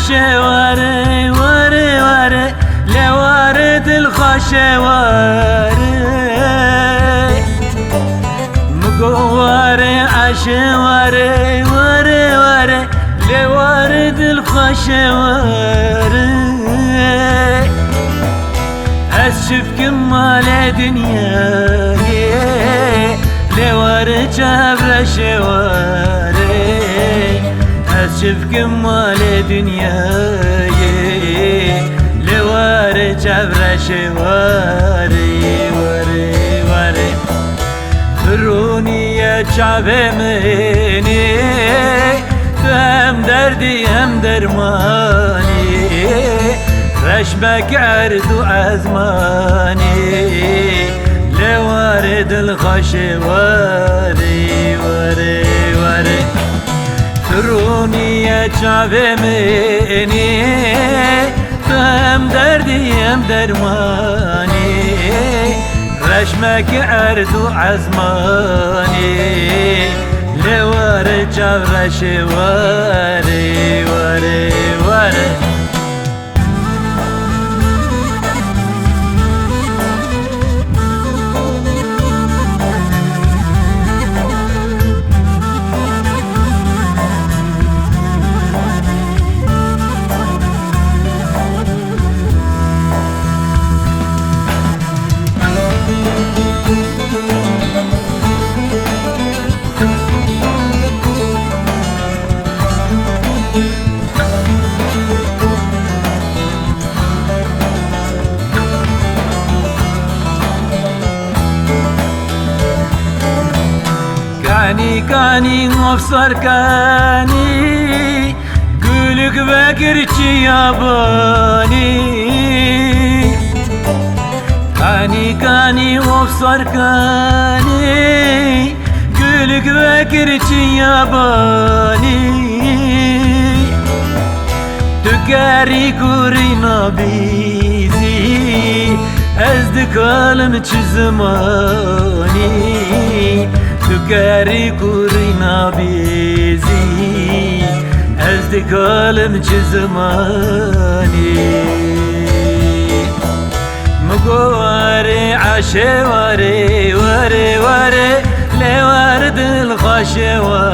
عشواري وري وري لوارد الخشواري مقواري عشواري وري وري لوارد الخشواري أشوف كمال دنياي لوارد جبر شواري أشوف كمال دنياي لوارد جبر شواري وري وري بروني يا شعب مني هم دردي هم درماني رشبك عرض وأزماني لوارد الخشواري وري وري تروني يا شعب مني هم دردي هم درماني رشمك عرض وعزماني لوارد جبر شواري وري وري كاني مفسر كاني قولك بكرتي ياباني كاني مفسر كاني قولك بكرتي ياباني تكاري كورينا بيزي أزدك عالم زماني تكاري كورينا بيزي أزدك عالم زماني مقواري عشواري وري وري لوارد الخشواري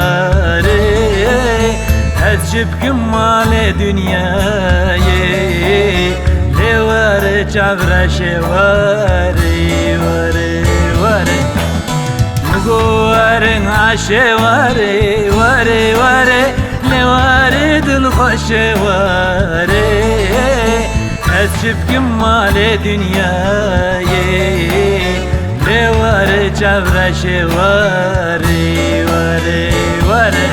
أتشب كمال دنياي لوارد جبر شواري وري وري مقواري عشواري وري وري لوارد الخشواري أتشب كمال دنياي لوارد جبر شواري وري وري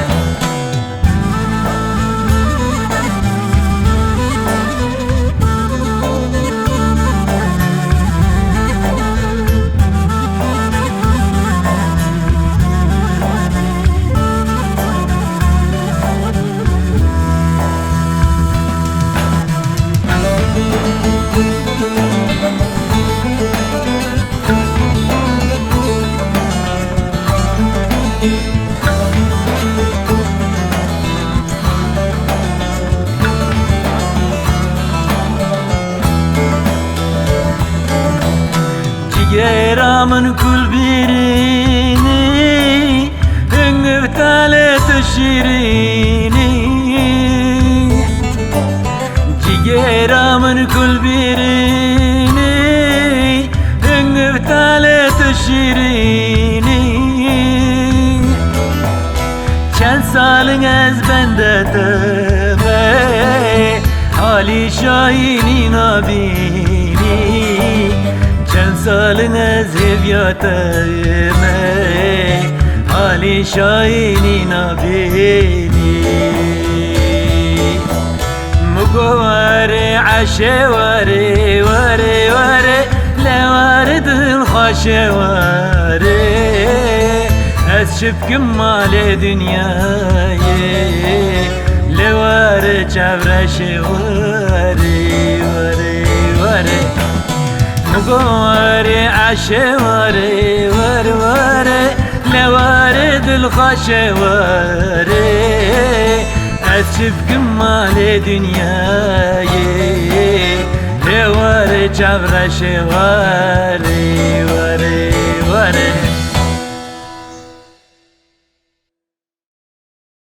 جيرا من كل بيريني انقف تالت الشيريني جيرا من كل بيريني انقف تالت الشيريني كان سال از بندتم حالي شايني نبيني كان سال از هبياتم حالي شايني نبيني مقواري عشواري وري وري لوارد الخشواري أشوف كمال دنياي لوارد جبر شواري وري وري مقواري عشواري وري وري لوارد الخشواري Ez çipkim mali dünyayı Le vare çavreşe vare vare vare